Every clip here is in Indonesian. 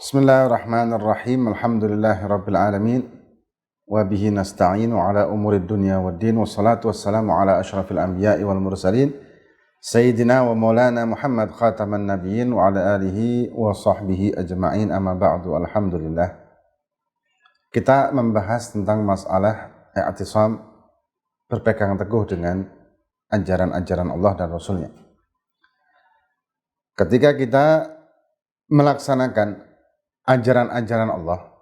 Bismillahirrahmanirrahim. Alhamdulillahirabbil alamin. Wa bihi nasta'inu ala umurid dunya waddin. Wassalatu wassalamu ala asyrafil anbiya'i wal mursalin. Sayyidina wa maulana Muhammad khataman nabiyyin wa ala alihi wa sahbihi ajma'in. Amma ba'du. Alhamdulillah. Kita membahas tentang masalah i'tisam, berpegang teguh dengan ajaran-ajaran Allah dan Rasulnya. Ketika kita melaksanakan ajaran-ajaran Allah,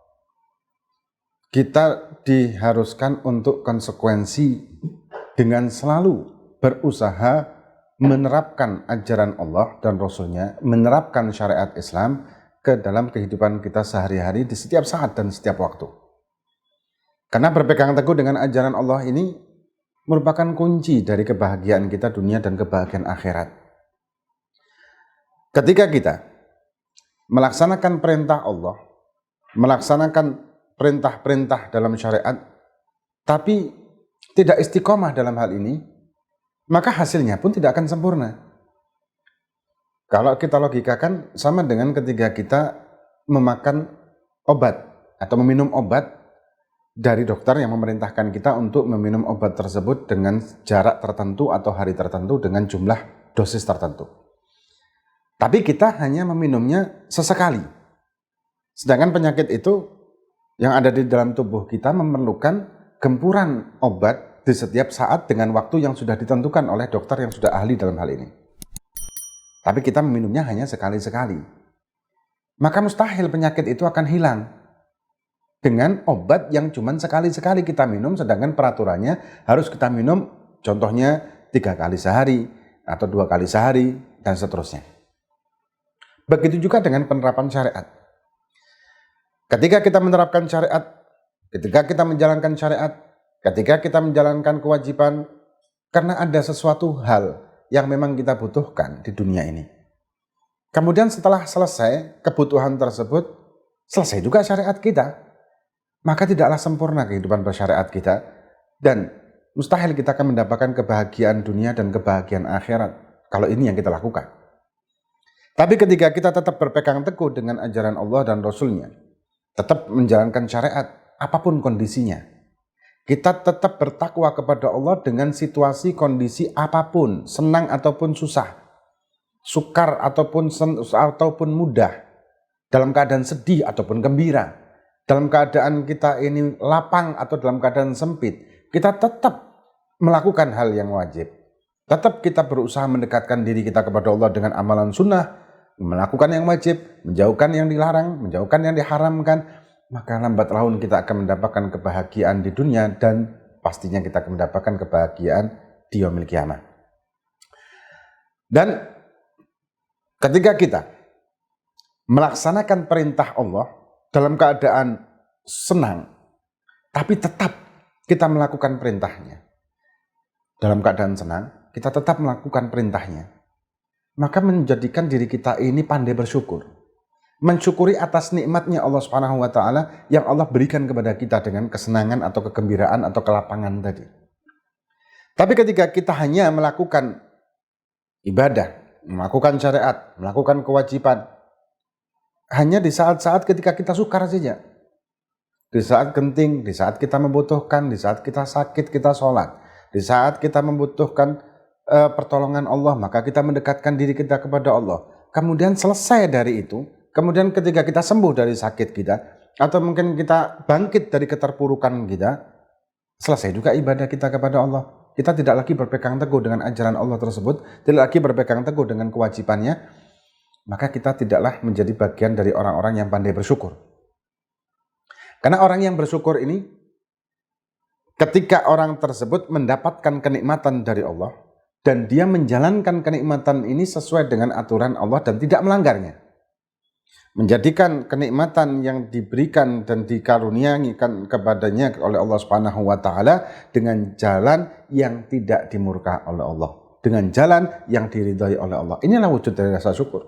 kita diharuskan untuk konsekuensi dengan selalu berusaha menerapkan ajaran Allah dan Rasulnya, menerapkan syariat Islam ke dalam kehidupan kita sehari-hari di setiap saat dan setiap waktu. Karena berpegang teguh dengan ajaran Allah ini merupakan kunci dari kebahagiaan kita dunia dan kebahagiaan akhirat. Ketika kita melaksanakan perintah Allah, melaksanakan perintah-perintah dalam syariat, tapi tidak istiqomah dalam hal ini, maka hasilnya pun tidak akan sempurna. Kalau kita logikakan, sama dengan ketika kita memakan obat atau meminum obat dari dokter yang memerintahkan kita untuk meminum obat tersebut dengan jarak tertentu atau hari tertentu dengan jumlah dosis tertentu. Tapi kita hanya meminumnya sesekali. Sedangkan penyakit itu yang ada di dalam tubuh kita memerlukan gempuran obat di setiap saat dengan waktu yang sudah ditentukan oleh dokter yang sudah ahli dalam hal ini. Tapi kita meminumnya hanya sekali-sekali. Maka mustahil penyakit itu akan hilang dengan obat yang cuma sekali-sekali kita minum, sedangkan peraturannya harus kita minum contohnya 3 kali sehari atau 2 kali sehari dan seterusnya. Begitu juga dengan penerapan syariat. Ketika kita menerapkan syariat, ketika kita menjalankan syariat, ketika kita menjalankan kewajiban, karena ada sesuatu hal yang memang kita butuhkan di dunia ini. Kemudian setelah selesai kebutuhan tersebut, selesai juga syariat kita. Maka tidaklah sempurna kehidupan bersyariat kita, dan mustahil kita akan mendapatkan kebahagiaan dunia dan kebahagiaan akhirat kalau ini yang kita lakukan. Tapi ketika kita tetap berpegang teguh dengan ajaran Allah dan Rasulnya, tetap menjalankan syariat apapun kondisinya, kita tetap bertakwa kepada Allah dengan situasi kondisi apapun, senang ataupun susah, sukar ataupun mudah, dalam keadaan sedih ataupun gembira, dalam keadaan kita ini lapang atau dalam keadaan sempit, kita tetap melakukan hal yang wajib. Tetap kita berusaha mendekatkan diri kita kepada Allah dengan amalan sunnah, melakukan yang wajib, menjauhkan yang dilarang, menjauhkan yang diharamkan, maka lambat laun kita akan mendapatkan kebahagiaan di dunia dan pastinya kita akan mendapatkan kebahagiaan di yaumil qiyamah. Dan ketika kita melaksanakan perintah Allah dalam keadaan senang, tapi tetap kita melakukan perintahnya. Dalam keadaan senang, kita tetap melakukan perintahnya. Maka menjadikan diri kita ini pandai bersyukur. Mensyukuri atas nikmatnya Allah Subhanahu wa taala yang Allah berikan kepada kita dengan kesenangan atau kegembiraan atau kelapangan tadi. Tapi ketika kita hanya melakukan ibadah, melakukan syariat, melakukan kewajiban, hanya di saat-saat ketika kita sukar saja. Di saat genting, di saat kita membutuhkan, di saat kita sakit, kita sholat. Di saat kita membutuhkan pertolongan Allah, maka kita mendekatkan diri kita kepada Allah. Kemudian selesai dari itu, kemudian ketika kita sembuh dari sakit kita, atau mungkin kita bangkit dari keterpurukan kita, selesai juga ibadah kita kepada Allah. Kita tidak lagi berpegang teguh dengan ajaran Allah tersebut, tidak lagi berpegang teguh dengan kewajibannya, maka kita tidaklah menjadi bagian dari orang-orang yang pandai bersyukur. Karena orang yang bersyukur ini, ketika orang tersebut mendapatkan kenikmatan dari Allah, dan dia menjalankan kenikmatan ini sesuai dengan aturan Allah dan tidak melanggarnya. Menjadikan kenikmatan yang diberikan dan dikaruniakan kepadanya oleh Allah Subhanahu wa taala dengan jalan yang tidak dimurka oleh Allah, dengan jalan yang diridhai oleh Allah. Inilah wujud dari rasa syukur.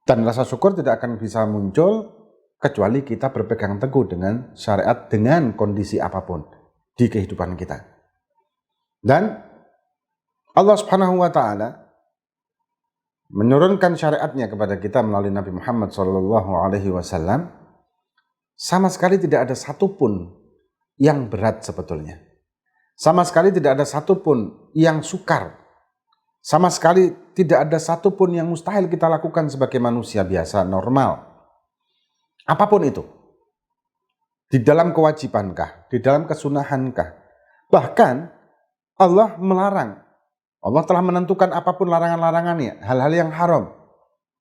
Dan rasa syukur tidak akan bisa muncul kecuali kita berpegang teguh dengan syariat dengan kondisi apapun di kehidupan kita. Dan Allah Subhanahu wa taala menurunkan syariatnya kepada kita melalui Nabi Muhammad SAW, sama sekali tidak ada satupun yang berat sebetulnya. Sama sekali tidak ada satupun yang sukar. Sama sekali tidak ada satupun yang mustahil kita lakukan sebagai manusia biasa, normal. Apapun itu. Di dalam kewajibankah, di dalam kesunahankah. Bahkan Allah melarang. Allah telah menentukan apapun larangan-larangannya, hal-hal yang haram,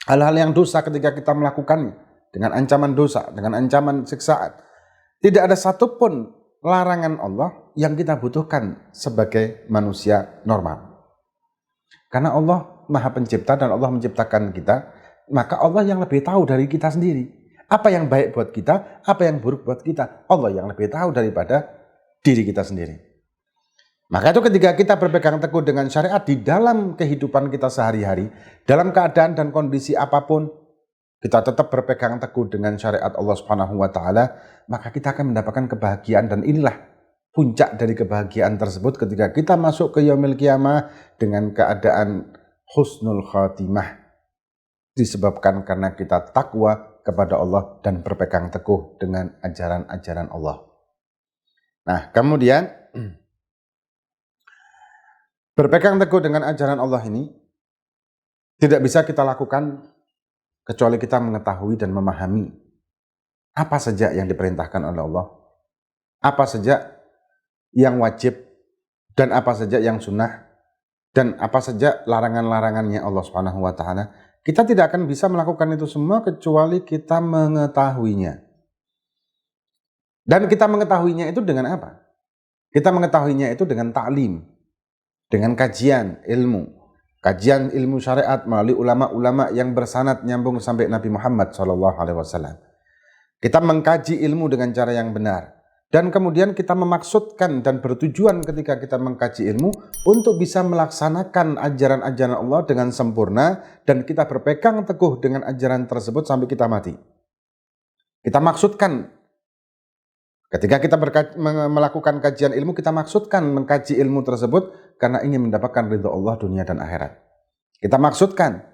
hal-hal yang dosa ketika kita melakukannya, dengan ancaman dosa, dengan ancaman siksaan. Tidak ada satupun larangan Allah yang kita butuhkan sebagai manusia normal. Karena Allah Maha Pencipta dan Allah menciptakan kita, maka Allah yang lebih tahu dari kita sendiri. Apa yang baik buat kita, apa yang buruk buat kita, Allah yang lebih tahu daripada diri kita sendiri. Maka itu ketika kita berpegang teguh dengan syariat di dalam kehidupan kita sehari-hari, dalam keadaan dan kondisi apapun, kita tetap berpegang teguh dengan syariat Allah Subhanahu wa taala, maka kita akan mendapatkan kebahagiaan, dan inilah puncak dari kebahagiaan tersebut ketika kita masuk ke yaumil qiyamah dengan keadaan husnul khatimah, disebabkan karena kita takwa kepada Allah dan berpegang teguh dengan ajaran-ajaran Allah. Nah, kemudian berpegang teguh dengan ajaran Allah ini tidak bisa kita lakukan kecuali kita mengetahui dan memahami apa saja yang diperintahkan oleh Allah, apa saja yang wajib, dan apa saja yang sunnah, dan apa saja larangan-larangannya Allah Subhanahu wa taala. Kita tidak akan bisa melakukan itu semua kecuali kita mengetahuinya. Dan kita mengetahuinya itu dengan apa? Kita mengetahuinya itu dengan ta'lim, dengan kajian ilmu syariat melalui ulama-ulama yang bersanad nyambung sampai Nabi Muhammad SAW. Kita mengkaji ilmu dengan cara yang benar, dan kemudian kita memaksudkan dan bertujuan ketika kita mengkaji ilmu untuk bisa melaksanakan ajaran-ajaran Allah dengan sempurna, dan kita berpegang teguh dengan ajaran tersebut sampai kita mati. Kita maksudkan ketika kita melakukan kajian ilmu, kita maksudkan mengkaji ilmu tersebut karena ingin mendapatkan ridho Allah dunia dan akhirat. Kita maksudkan,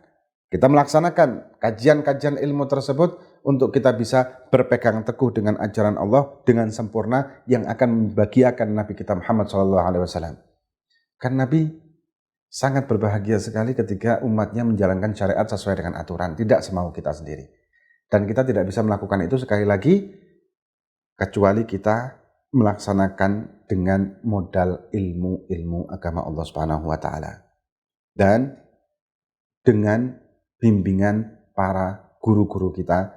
kita melaksanakan kajian-kajian ilmu tersebut untuk kita bisa berpegang teguh dengan ajaran Allah dengan sempurna yang akan membahagiakan Nabi kita Muhammad SAW. Karena Nabi sangat berbahagia sekali ketika umatnya menjalankan syariat sesuai dengan aturan, tidak semau kita sendiri. Dan kita tidak bisa melakukan itu sekali lagi kecuali kita melaksanakan dengan modal ilmu agama Allah Subhanahu wa taala. Dan dengan bimbingan para guru-guru kita,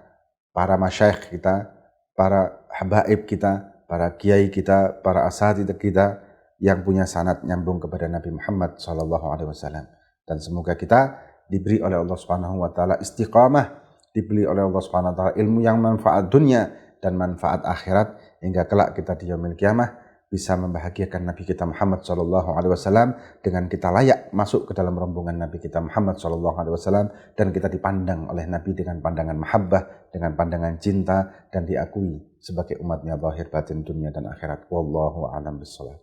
para masyayikh kita, para habaib kita, para kiai kita, para asatidz kita yang punya sanad nyambung kepada Nabi Muhammad SAW. Dan semoga kita diberi oleh Allah Subhanahu wa taala istiqamah, diberi oleh Allah Subhanahu wa taala ilmu yang manfaat dunia dan manfaat akhirat, hingga kelak kita di yaumil qiyamah bisa membahagiakan Nabi kita Muhammad SAW dengan kita layak masuk ke dalam rombongan Nabi kita Muhammad SAW, dan kita dipandang oleh Nabi dengan pandangan mahabbah, dengan pandangan cinta, dan diakui sebagai umatnya zahir batin dunia dan akhirat. Wallahu a'lam bishawab.